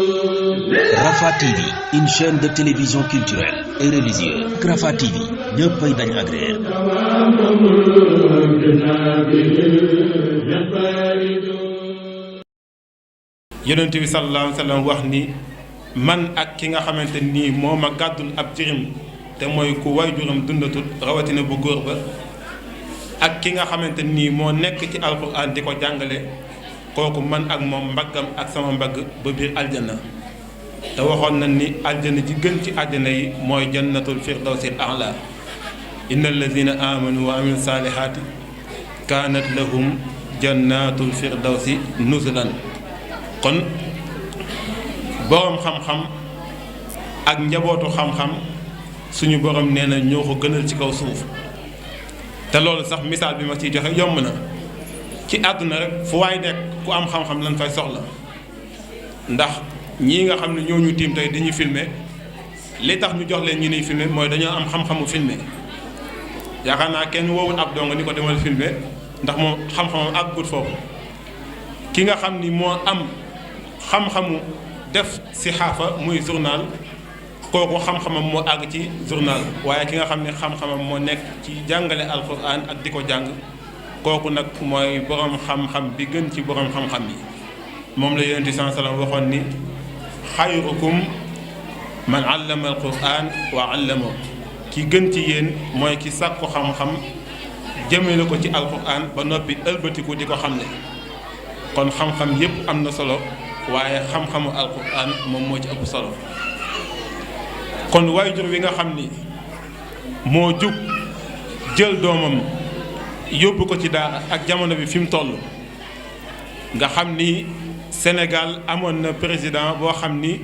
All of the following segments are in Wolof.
Rafah TV, une chaîne de télévision culturelle et religieuse. Rafah TV, ñëppay dañ agréer. Yonent bi sallallahu alayhi wa sallam wax ni man ak ki nga xamante nii moo ma gàddul ab jirim te mooy ku waajuram dundatul rawatina bu góor ba ak ki nga xamante nii moo nekk ci alxuraan di ko jàngale kooku man ak moom mbaggam ak sama mbagg ba biir aljana te waxoon na ni aljana ji gën ci aljana yi mooy jannatul firdawsil a'la inna allazina amanu wa amilu saalihaati kaanat lahum jannatul firdawsi nuzulan kon boroom xam-xam ak njabootu xam-xam suñu borom nee na ñoo ko gënal ci kaw suuf te loolu sax misaal bi ma ciy joxe yomb na ci àdduna rek fu waay nekk ku am xam-xam lan fay soxla ndax ñii nga xam ne ñoo ñu tiim tey dañuy filmer li tax ñu jox leen ñu niy filmer mooy dañoo am xam-xamu filmer yaakaar naa kenn woowul ab dong ni ko demal filmer ndax moom xam-xamam ak gut foofu ki nga xam ni moo am xam-xamu def si xaafa muy journal kooku xam-xamam moo àgg ci journal waaye ki nga xam ne xam-xamam moo nekk ci jàngale alquran ak di ko jàng kooku nag mooy borom xam-xam bi gën ci borom xam-xam yi moom la yonent bi sallallahu alayhi wa sallam waxoon ni xayrukum man allama alquran wa allama ki gën ci yéen mooy ki sàkku xam-xam jëmale ko ci alquran ba noppi ëlbatiku di ko xamle kon xam-xam yépp am na solo waaye xam-xamu alquran moom moo ci ëpp solo kon waajur wi nga xam ni moo jug jël doomam yóbbu ko ci daara ak jamono bi fi mu toll nga xam ni Sénégal amoon na président boo xam ni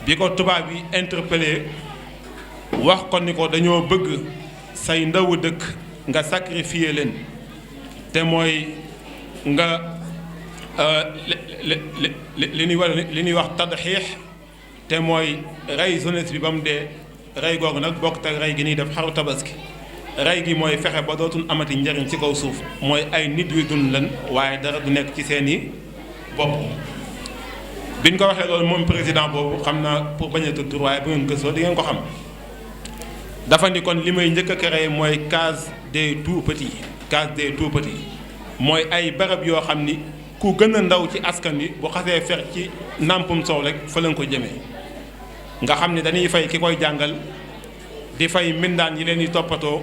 bi ko tubaab yi interpellé wax ko ni ko dañoo bëgg say ndawu dëkk nga sacrifier leen te mooy nga li ñuy wax tadxiix te mooy rey jeunesse bi ba mu dee rey googu nag bokk te rey gi ñuy def xaru tabaski rey gi mooy fexe ba dootul amati njariñ ci kaw suuf mooy ay nit yu dund lan waaye dara du nekk ci seeni bopp biñ ko waxee loolu moom président boobu xam naa pour bañ a tudd waaye bu ngeen gëstoo di ngeen ko xam dafa ni kon li may njëkk a créé mooy case des tout petits case des tout petits mooy ay barab yoo xam ni ku gën a ndaw ci askan wi bu xasee fer ci nàmpum soow rek fa lañ ko jëmee nga xam ni dañuy fay ki koy jàngal di fay mbindaan yi leen di toppatoo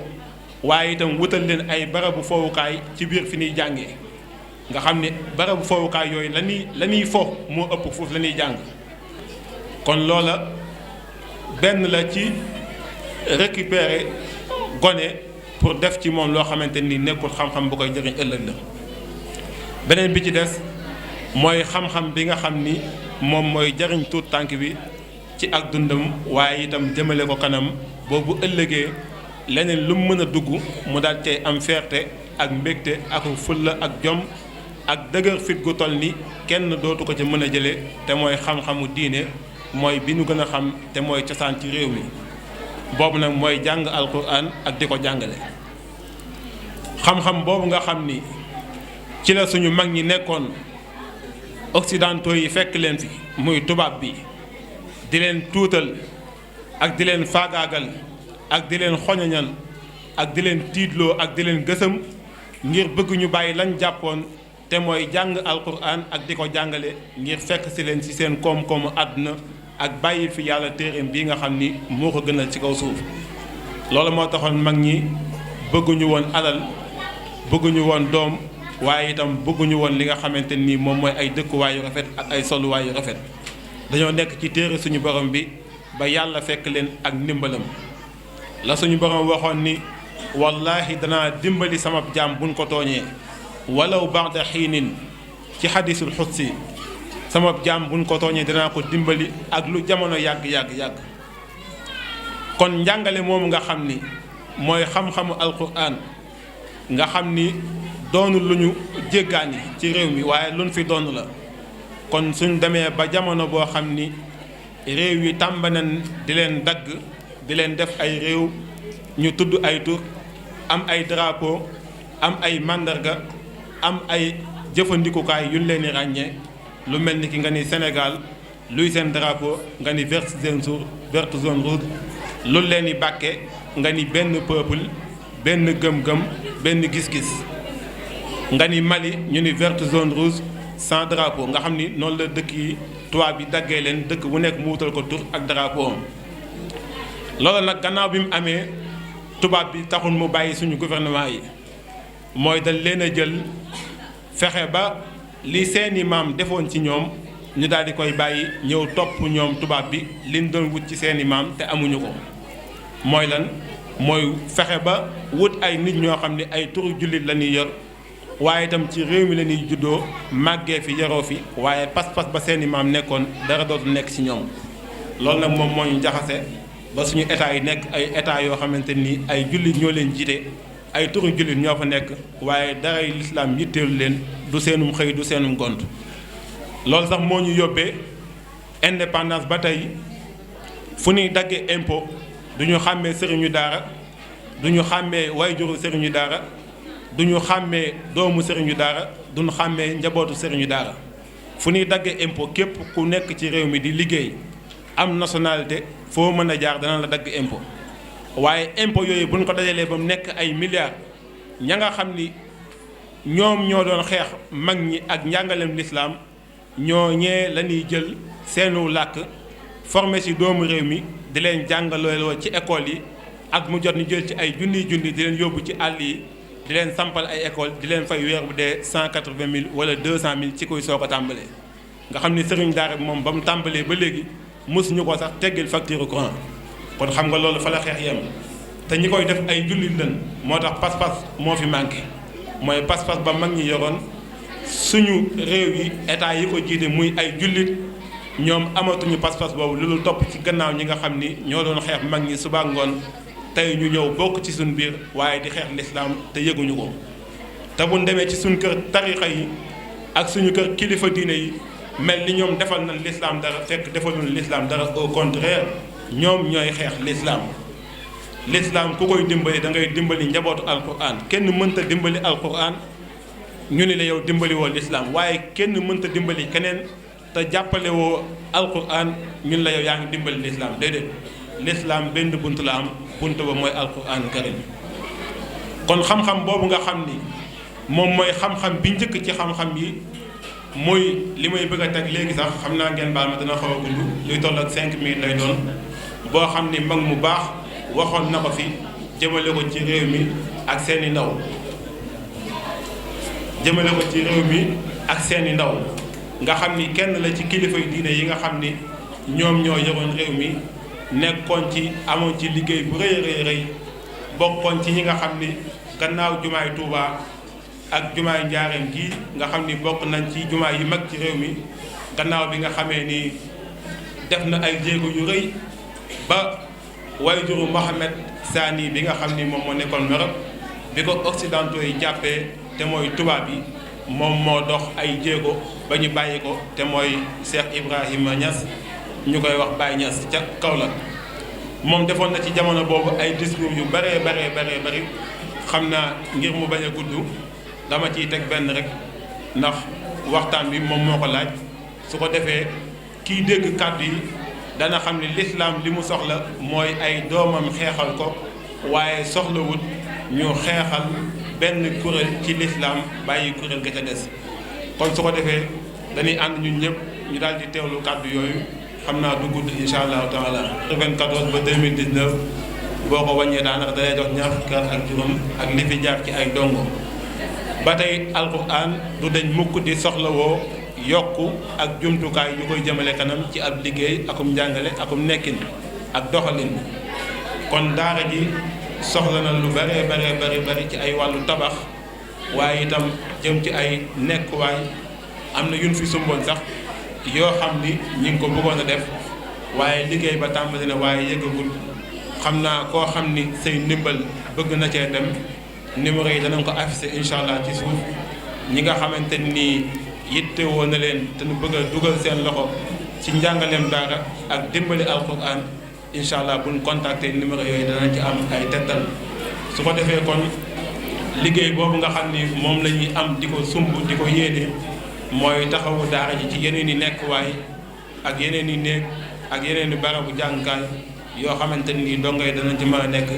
waaye itam wutal leen ay barabu fowukaay ci biir fi ñuy jàngee nga xam ni barabu fowukaay yooyu la ñuy fo moo ëpp foofu la ñuy jàng kon loola benn la ci récupérer gone pour def ci moom loo xamante ni nekkul xam-xam bu koy jëriñ ëllëg la beneen bi ci des mooy xam-xam bi nga xam ni moom mooy jariñ tuut tànk bi ci ak dundam waaye itam jëmale ko kanam boobu ëllëgee leneen lu mu mën a dugg mu daal cay am fierté ak mbégte ak fulla ak jom ak dëgër fit gu toll ni kenn dootu ko ci mën a jële te mooy xam-xamu diine mooy bi nu gën a xam te mooy cosaan ci réew mi boobu nag mooy jàng alquran ak di ko jàngale xam-xam boobu nga xam ni ci la suñu mag ñi nekkoon occidentaux yi fekk leen fi muy tubaab bi di leen tuutal ak di leen faagaagal ak di leen xoñoñal ak di leen tiitloo ak di leen gësëm ngir bëgg ñu bàyyi lañ jàppoon te mooy jàng alquran ak di ko jàngale ngir fekk si leen ci seen koom-koomu àdduna ak bàyyi fi yàlla téereem bii nga xam ni moo ko gënal ci kaw suuf loolu moo taxoon mag ñi bëgguñu woon alal bëgguñu woon doom waaye itam bëgguñu woon li nga xamante ni moom mooy ay dëkkuwaay yu rafet ak ay soluwaay yu rafet dañoo nekk ci téere suñu borom bi ba yàlla fekk leen ak ndimbalam la suñu borom waxoon ni wallaahi danaa dimbali sama jaam buñ ko tooñee walaw ba'da xiinin ci xadisul xudsi sama jaam buñ ko tooñee danaa ko dimbali ak lu jamono yàgg kon njàngale moomu nga xam ni mooy xam-xamu alquran nga xam ni doonul lu ñu jéggaani ci réew mi waaye luñ fi doon la kon suñ demee ba jamono boo xam ni réew yi tàmbanan di leen dagg di leen def ay réew ñu tudd ay tur am ay drapeau am ay màndarga am ay jëfandikukaay yu leen di ràññee lu mel ni ki nga ni Sénégal luy seen drapeau nga ni vert jaune rouge lu leen di bàkke nga ni benn peuple benn gëm-gëm benn gis-gis nga ni Mali ñu ni vert jaune rouge sans drapeau nga xam ni noonu la dëkk yi tubaab bi daggee leen dëkk bu nekk mu wutal ko tur ak drapeau am loolu nag gannaaw bi mu amee tubaab bi taxul mu bàyyi suñu gouvernement yi mooy dañ leen a jël fexe ba li seeni maam defoon ci ñoom ñu daal di koy bàyyi ñëw topp ñoom tubaab bi liñ doon wut ci seeni maam te amuñu ko mooy lan mooy fexe ba wut ay nit ñoo xam ne ay turu jullit la ñuy yor waaye itam ci réew mi la ñuy juddoo màggee fi yaroo fi waaye pas-pas ba seeni maam nekkoon dara dootu nekk ci ñoom loolu nag moom moo ñu jaxase ba suñu état yi nekk ay état yoo xamante ni ay jullit ñoo leen jiite ay turu jullit ñoo fa nekk waaye daray lislaam yitteelu leen du seenum xëy du seenum gont loolu sax moo ñu yóbbee indépendance ba tey fu ñuy daggee impôt du ñu xàmmee sëriñu daara du ñu xàmmee wayjuru sëriñu daara du ñu xàmmee doomu sëriñu daara du ñu xàmmee njabootu sëriñu daara fu ñuy daggee impôt képp ku nekk ci réew mi di liggéey am nationalité foo mën a jaar dana la dagg impôt waaye impôt yooyu bu ñu ko dajalee ba mu nekk ay milliards ña nga xam ni ñoom ñoo doon xeex mag ñi ak njàngaleem lislaam ñoo ñee la ñuy jël seenu làkk formé ci doomu réew mi di leen jàngaloo ci école yi ak mu jot ñu jël ci ay junniy junni di leen yóbbu ci àll yi di leen sampal ay école di leen fay weer bu dee 180 000 wala 200 000 ci koy soog a tàmbalee nga xam ni sëriñ daara bi moom ba mu tàmbalee ba léegi mosuñu ko sax teggil facture courant kon xam nga loolu fa la xeex yem te ñi koy def ay jullit lan moo tax pas-pas moo fi manqué mooy pas-pas ba mag ñi yoroon suñu réew yi état yi ko jiite muy ay jullit ñoom amatuñu pas-pas boobu lu dul topp ci gannaaw ñi nga xam ni ñoo doon xeex mag ñi suba ngoon tey ñu ñëw bokk ci suñu biir waaye di xeex lislaam te yëguñu ko te buñ demee ci suñu kër tarixa yi ak suñu kër kilifa diine yi mel ni ñoom defal nañ lislaam dara fekk defaluñ lislaam dara au contraire ñoom ñooy xeex lislaam ku koy dimbali da ngay dimbali njabootu alquran kenn mënta dimbali alquran ñu ne la yow dimbali woo lislaam waaye kenn mënta dimbali keneen te jàppale woo alquran ñun la yow yaa ngi dimbali lislaam déedéet lislaam benn bunt la am bunt ba mooy alquran karim kon xam-xam boobu nga xam ni moom mooy xam-xam bi njëkk ci xam-xam yi muy li may bëgg a teg léegi sax xam naa ngeen baal ma dina xaw a gudd luy toll ak 5 minutes lay doon boo xam ni mag mu baax waxoon na ko fi jëmale ko ci réew mi ak seeni ndaw jëmale ko ci réew mi ak seeni ndaw nga xam ni kenn la ci kilifa yu diine yi nga xam ni ñoom ñoo yoroon réew mi nekkoon ci amoon ci liggéey bu rëy rëy bokkoon ci ñi nga xam ni gannaaw jumaay Tuubaa ak jumaay Njaareem gi nga xam ni bokk nañ ci jumaay yi mag ci réew mi gannaaw bi nga xamee ni def na ay jéego yu rëy ba wayjuru Mohamed Sani bi nga xam ni moom moo nekkoon Maroc bi ko occidentaux yi jàppee te mooy tubaab yi moom moo dox ay jéego ba ñu bàyyi ko te mooy Cheikh Ibrahima Niass ñu koy wax Baye Niass ca Kaolack moom defoon na ci jamono boobu ay discours yu bëree bëri xam naa ngir mu bañ a gudd dama ciy teg benn rek ndax waxtaan bi moom moo ko laaj su ko defee kiy dégg kàddu yi dana xam ne lislaam li mu soxla mooy ay doomam xeexal ko waaye soxlawut ñu xeexal benn kuréel ci lislaam bàyyi kuréel ga ca des kon su ko defee dañuy ànd ñun ñëpp ñu daal di teewlu kàddu yooyu xam naa du gudd insha allahu taala 94 ba 2019 boo ko wàññee daanaka dalay jox ñaar fukki at ak juróom ak li fi jaar ci ay dongo ba tey alquran du dañ mukk di soxlawoo yokku ak jumtukaay yu koy jëmale kanam ci ab liggéey akum njàngale akum nekkin ak doxalin kon daara ji soxla na lu bari ci ay wàllu tabax waaye itam jëm ci ay nekkuwaay am na yun fi sumboon sax yoo xam ni ñi ngi ko bëggoon a def waaye liggéey ba tàmbali na waaye yëggagul xam naa koo xam ni say ndimbal bëgg na cee dem numéro yi danañ ko affiché incha allah ci suuf ñi nga xamante ni yitte woon na leen te nu bëgg a dugal seen loxo ci njàngaleem daara ak dimbali alquran incha allah buñ contacter numéro yooyu danañ ci am ay tettal. su ko defee kon liggéey boobu nga xam ni moom la ñuy am di ko sumb di ko yéene mooy taxawu daara ji ci yeneen i nekkuwaay ak yeneen i néeg ak yeneen i barabu jàngukaay yoo xamante ni dongo yi danañ ci mën a nekk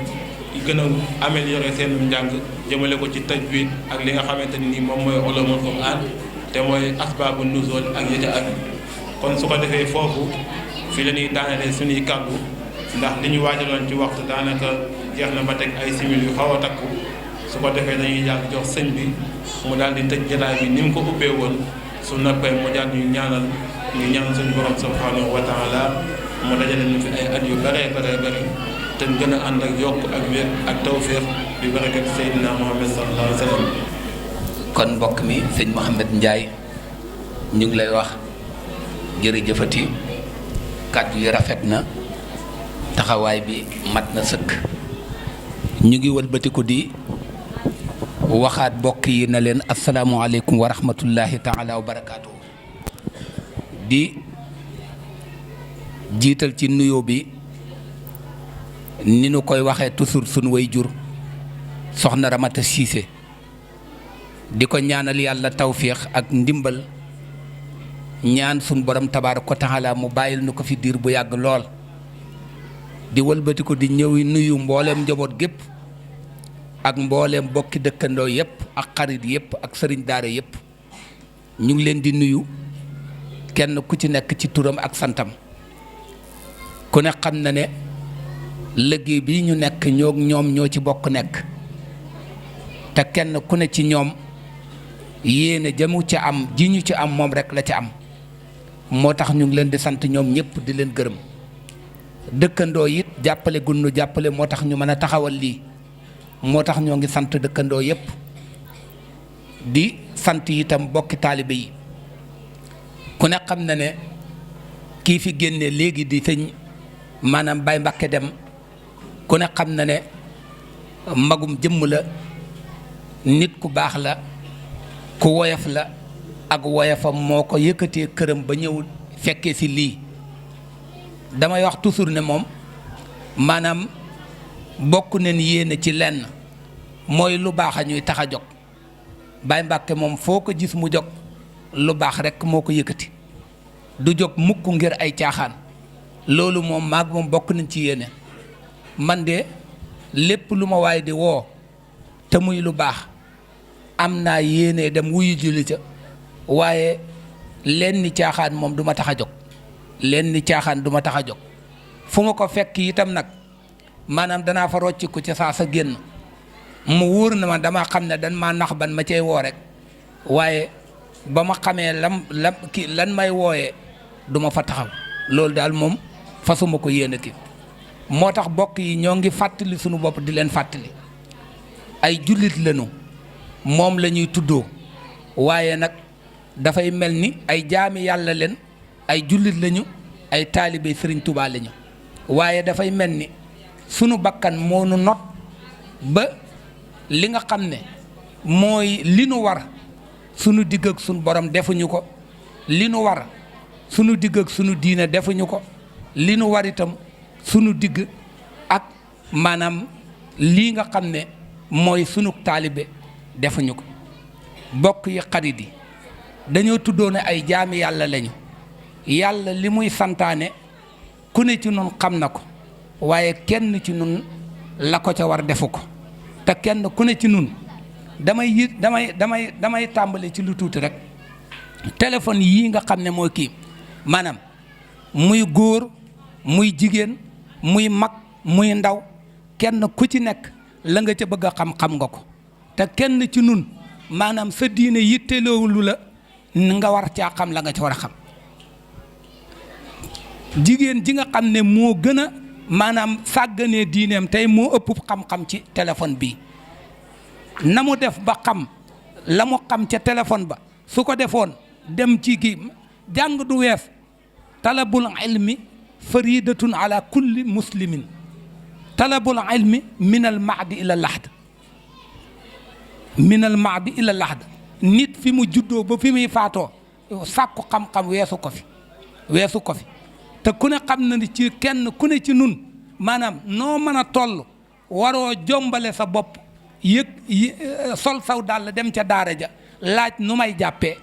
gën a améliorer seen njàng jëmale ko ci tajwid ak li nga xamante ni moom mooy ulumul Qur'an te mooy asbaabu nuzul ak yëca ak kon su ko defee foofu fi la ñuy daanelee suñuy kàddu ndax li ñu waajaloon ci waxtu daanaka jeex na ba teg ay simil yu xaw a takku su ko defee dañuy jàll jox sëñ bi mu daal di tëj jataay bi ni mu ko ubbee woon su noppee mu daal ñu ñaan suñu borom subhanahu wa taala mu dajale ñu fi ay at yu bëree bëri te gën a ànd ak yokk ak wér ak tawféex bi barakat Seydina Muhammad sallallahu alayhi wa sallam. kon mbokk mi sëñ Mouhamed Ndiaye ñu ngi lay wax jërëjëfati kàddu yi rafet na taxawaay bi mat na sëkk. ñu ngi wëlbatiku di waxaat bokk yi na leen asalaamualeykum wa rahmatullahi taala wa barakaatu. di jiital ci nuyoo bi ni nu koy waxee toujours sunu way jur soxna Ramata Cissé di ko ñaanal yàlla tawféex ak ndimbal ñaan sunu borom tabaaraka wa taala mu bàyyil nu ko fi diir bu yàgg lool. di wëlbatiku di ñëw nuyu mbooleem njaboot gépp ak mbooleem bokki dëkkandoo yépp ak xarit yépp ak sëriñ daara yépp ñu ngi leen di nuyu kenn ku ci nekk ci turam ak santam. ku ne xam na ne liggéey bi ñu nekk ñoom ñoo ci bokk nekk te kenn ku ne ci ñoom yéene jamu ci am ji ñu ci am moom rek la ci am moo tax ñu ngi leen di sant ñoom ñépp di leen gërëm. dëkkandoo it jàppale gunnu jàppale moo tax ñu mën a taxawal lii moo tax ñoo ngi sant dëkkandoo yépp di sant itam bokki taalibe yi. ku ne xam na ne kii fi génne léegi di sëñ maanaam Baye Mbakke Dem ku ne xam na ne magum jëmm la nit ku baax la ku woyof la ak woyofam moo ko yëkkatee këram ba ñëw fekkee si lii. damay wax toujours ne moom maanaam bokk nañ yéene ci lenn mooy lu baax a ñuy tax a jóg Baye Mbàkke moom foo ko gis mu jóg lu baax rekk moo ko yëkkati du jóg mukk ngir ay caaxaan loolu moom maag moom bokk nañ ci yéene. man de lépp lu ma waaye di woo te muy lu baax am naa yéene dem wuyu julli ca waaye leen ni caaxaan moom du ma tax a jóg. leen ni caaxaan du ma tax a jóg fu ma ko fekk itam nag maanaam danaa fa rocciku ca saa sa génn mu wóor na ma dama xam ne dan maa nax ban ma cay woo rek waaye ba ma xamee lan may wooyee du ma fa taxaw loolu daal moom fasuma ko yéene ki moo tax bokk yi ñoo ngi fàttali sunu bopp di leen fàttali ay jullit lañu moom la ñuy tuddoo waaye nag dafay mel ni ay jaami yàlla leen ay jullit lañu ay taalibe Sëriñ Tuubaa lañu waaye dafay mel ni sunu bakkan moo nu not ba li nga xam ne mooy li nu war sunu digg ak sunu borom defuñu ko li nu war sunu digg ak sunu diine defuñu ko li nu war itam sunu digg ak maanaam lii nga xam ne mooy sunu taalibe defuñu ko bokk yi xarit yi dañoo tuddoon ay jaami yàlla lañu. yàlla li muy santaane ku ne ci nun xam na ko waaye kenn ci nun la ko ca war defu ko te kenn ku ne ci nun damay tàmbale ci lu tuuti rek téléphone yii nga xam ne mooy kii maanaam muy góor muy jigéen muy mag muy ndaw kenn ku ci nekk la nga ca bëgg a xam nga ko te kenn ci nun maanaam sa diine yitteloowulu la nga war caa xam la nga ca war a xam. jigéen ji nga xam ne moo gën a maanaam sàgganee diineem tey moo ëpp xam-xam ci téléphone bi na mu def ba xam la mu xam ca téléphone ba su ko defoon dem ci kii jàng du wees talabul ilmi faridatun ala kulli muslimin talabul ilmi min al mahdi ila lahd min al mahdi ila lahd nit fi mu juddoo ba fi muy faatoo sàkku xam-xam weesu ko fi weesu ko fi te ku ne xam na ni ci kenn ku ne ci nun maanaam noo mën a toll waroo jombale sa bopp yëg sol saw dàll dem ca daara ja laaj nu may jàppee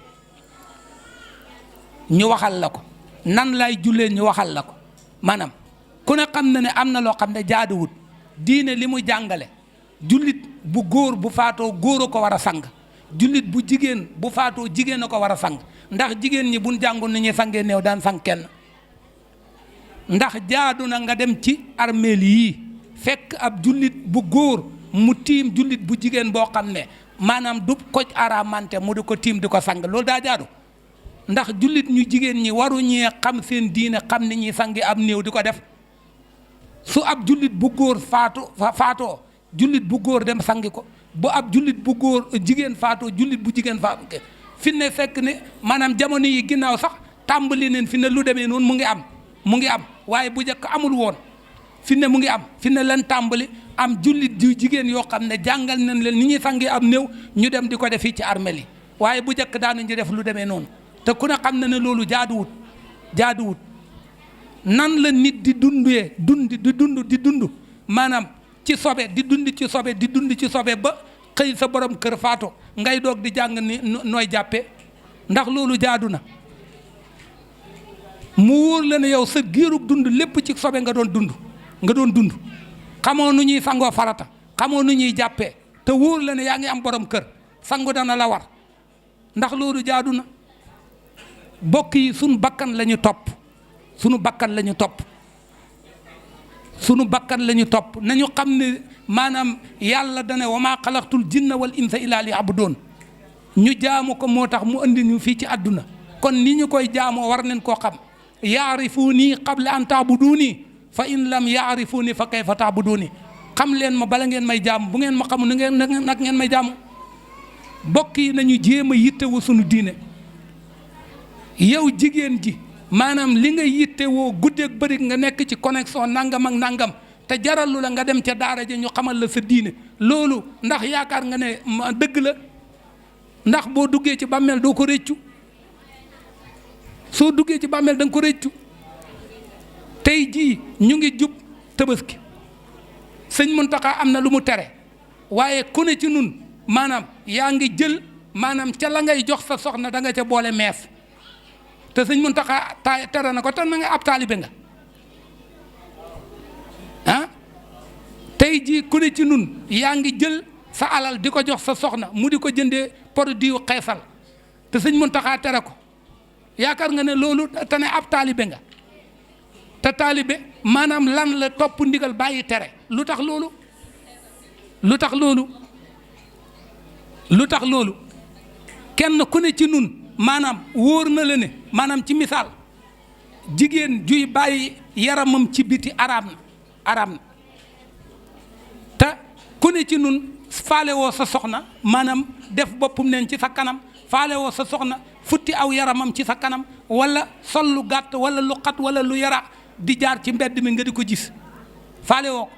ñu waxal la ko nan lay jullee ñu waxal la ko maanaam ku ne xam na ne am na loo xam ne jaaduwut diine li mu jàngale jullit bu góor bu faatoo góor a ko war a sang jullit bu jigéen bu faatoo jigéen a ko war a sang ndax jigéen ñi buñ jàngoon ni ñuy sangee néew daan sang kenn ndax jaadu na nga dem ci armeel yii fekk ab jullit bu góor mu tiim jullit bu jigéen boo xam ne maanaam du koj aramante mu di ko tiim di ko sang loolu daa jaadu ndax jullit ñu jigéen ñi waruñee xam seen diine xam ni ñuy sangi ab néew di ko def su ab jullit bu góor faatoo jullit bu góor dem sangi ko bu ab jullit bu góor jigéen faatoo jullit bu jigéen faatoo fi ne fekk ne maanaam jamono yi ginnaaw sax tàmbali neen fi ne lu demee noonu mu ngi am waaye bu njëkk amul woon fi ne mu ngi am fi ne leen tàmbali am jullit ju jigéen yoo xam ne jàngal nañ leen ni ñuy sangee am néew ñu dem di ko def fii ci armeel yi waaye bu njëkk daanuñu def lu demee noonu te ku ne xam na ne loolu jaaduwut nan la nit di dund maanaam ci sobe di dund ci sobe ba xëy sa borom kër faato ngay doog di jàng ni nooy jàppee ndax loolu jaadu na mu wóor la ne yow sa giirug dund lépp ci sobe nga doon dund xamoo nu ñuy sangoo farata xamoo nu ñuy jàppee te wóor la ne yaa ngi am borom kër sangu dana la war ndax loolu jaadu na bokk yi sunu bakkan la ñu topp sunu bakkan la ñu topp nañu xam ne maanaam yàlla dane wa maa xalaqtul jinna wal insa illa liya'budun ñu jaamu ko moo tax mu andi ñu fii ci àdduna kon ni ñu koy jaamoo war nañ koo xam yaarifuuni qabla an taabuduuni fa in lam yaarifuuni fa kayfa taabuduuni xam leen ma bala ngeen may jaamu bu ngeen ma xamul nag ngeen may jaamu bokk yi nañu jéem a yittewu sunu diine yow jigéen ji maanaam li nga yittewoo guddeeg bëri nga nekk ci connexion nangam ak nangam te jaralu la nga dem ca daara ja ñu xamal la sa diine loolu ndax yaakaar nga ne dëgg la ndax boo duggee ci bàmmeel doo ko réccu soo duggee ci bàmmeel da nga ko réccu tey jii ñu ngi jub Tabaski sëñ Muntaxa am na lu mu tere waaye ku ne ci nun maanaam yaa ngi jël maanaam ca la ngay jox sa soxna da nga ca boole mees te sëñ Muntaxa tere na ko te na nga ab taalibe nga ah tey jii ku ne ci nun yaa ngi jël sa alal di ko jox sa soxna mu di ko jëndee produit xeesal te sëñ Muntaxa tere ko yaakaar nga ne loolu te ne ab taalibe nga te taalibe maanaam lan la topp ndigal bàyyi tere lu tax loolu kenn ku ne ci nun maanaam wóor na la ne maanaam ci misaal jigéen juy bàyyi yaramam ci biti araam na te ku ne ci nun faale woo sa soxna maanaam def boppum neen ci sa kanam faale woo sa soxna futti aw yaramam ci sa kanam wala sol lu gàtt wala lu xat wala lu yara di jaar ci mbedd mi nga di ko gis faale woo ko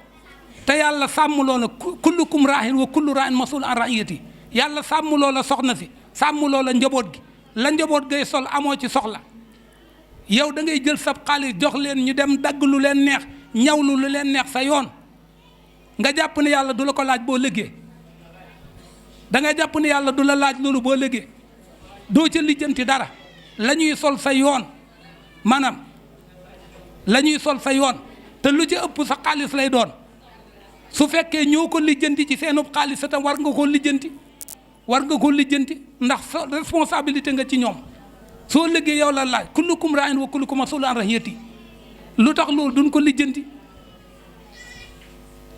te yàlla sàmm loola kullukum raahin wa kullu raahin masul an raiyati yàlla sàmm loola soxna si sàmm loola njaboot gi la njaboot gay sol amoo ci soxla yow da ngay jël sab xaalis jox leen ñu dem dagg lu leen neex ñawlu lu leen neex sa yoon nga jàpp ne yàlla du la ko laaj boo lëggee da nga jàpp ne yàlla du la laaj loolu boo lëggee doo ca lijjanti dara la ñuy sol sa yoon maanaam la ñuy sol sa yoon te lu ci ëpp sa xaalis lay doon su fekkee ñoo ko lijjanti ci seenub xaalis sa tam war nga koo lijjanti ndax sa responsabilité nga ci ñoom soo liggéey yow la laaj kullukum raa'in wa kullukum mas'uulun an ra'iyyatihi lu tax loolu duñ ko lijjanti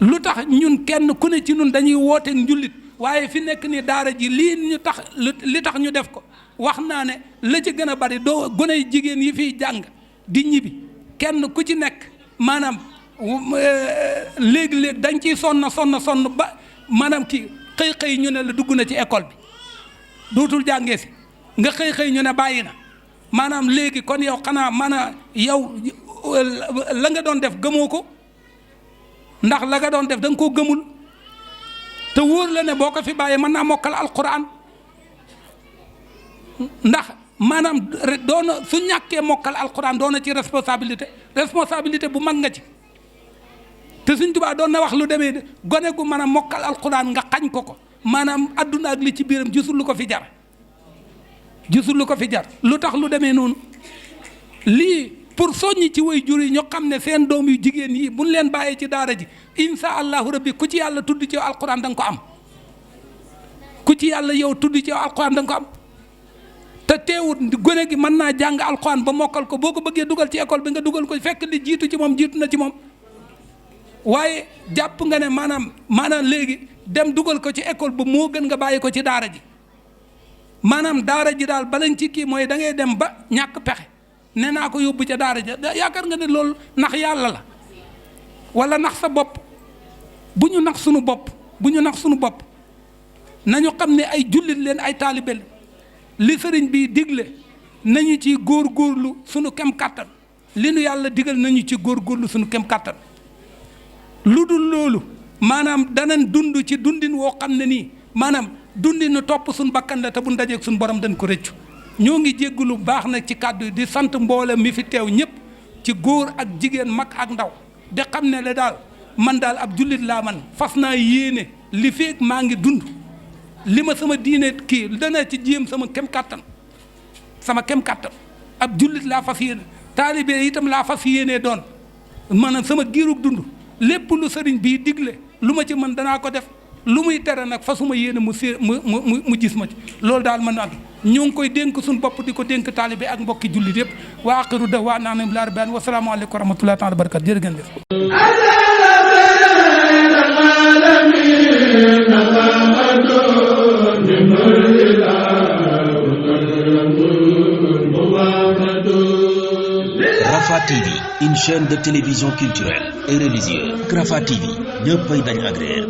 lu tax ñun kenn ku ne ci ñun dañuy woote njullit waaye fi nekk ni daara ji li tax ñu def ko wax naa ne la ci gën a bari doo gone jigéen yi fiy jàng di ñibbi kenn ku ci nekk maanaam léegi-léegi dañ ciy sonn ba maanaam kii xëy ñu ne la dugg na ci école bi dootul jàngee si nga xëy ñu ne bàyyi na maanaam léegi kon yow xanaa maanaam yow la nga doon def gëmoo ko ndax la nga doon def da nga koo gëmul te wóor la ne boo ko fi bàyyee mën naa mokkal alquran ndax maanaam doona su ñàkkee mokkal alquran doona ci responsabilité bu mag nga ci. te Sëñ Tuubaa doon na wax lu demee de gone gu mën a mokkal alquran nga xañ ko maanaam adduna ak li ci biiram gisul lu ko fi jar lu tax lu demee noonu lii pour soññi ci way jur yi ñu xam ne seen doom yu jigéen yi buñ leen bàyyee ci daara ji insha allahu rabbi ku ci yàlla tudd ci yow alquran da nga ko am ku ci yàlla yow tudd ci yow alquran da nga ko am te teewut gone gi mën naa jàng alquran ba mokkal ko boo ko bëggee dugal ci école bi nga dugal ko fekk li jiitu ci moom jiitu na ci moom waaye jàpp nga ne maanaam léegi dem dugal ko ci école ba moo gën nga bàyyi ko ci daara ji maanaam daara ji daal balañ ci kii mooy da ngay dem ba ñàkk pexe nee naa ko yóbbu ca daara ja yaakaar nga ne loolu nax yàlla la wala nax sa bopp bu ñu nax sunu bopp nañu xam ne ay jullit leen ay taalibe leen li sëriñ bi digle nañu ci góorgóorlu sunu kem kàttan li nu yàlla digal nañu ci góorgóorlu sunu kem kàttan lu dul loolu maanaam danañ dund ci dundin woo xam ne nii maanaam dundinu topp suñu bakkan la te bu ndajeeg suñu borom dañ ko rëccu ñoo ngi jéggulu baax nag ci kàddu yi di sant mboolem mi fi teew ñëpp ci góor ak jigéen mag ak ndaw di xam ne la daal man daal ab jullit laa man fas naa yéene li feeg maa ngi dund li ma sama diine kii dana ci jéem sama kem kàttan ab jullit laa fas yéene taalibe itam laa fas yéene doon maanaam sama giirug dund lépp lu sëriñ bii digle lu ma ci mën danaa ko def lu muy tere nag fasuma yéene mu gis ma ci loolu daal mën naa ñoo ngi koy dénk suñu bopp di ko dénk taalibe ak mbokki jullit yëpp wa axiru da'waanaa an alhamdulillahi rabbil aalamiin wa salaamu aleykum wa rahmatullahi taala wa barakaatu jërë ngeen jëf Rafah TV, une chaîne de télévision culturelle et religieuse. Rafah TV, ñëppay dañ agréer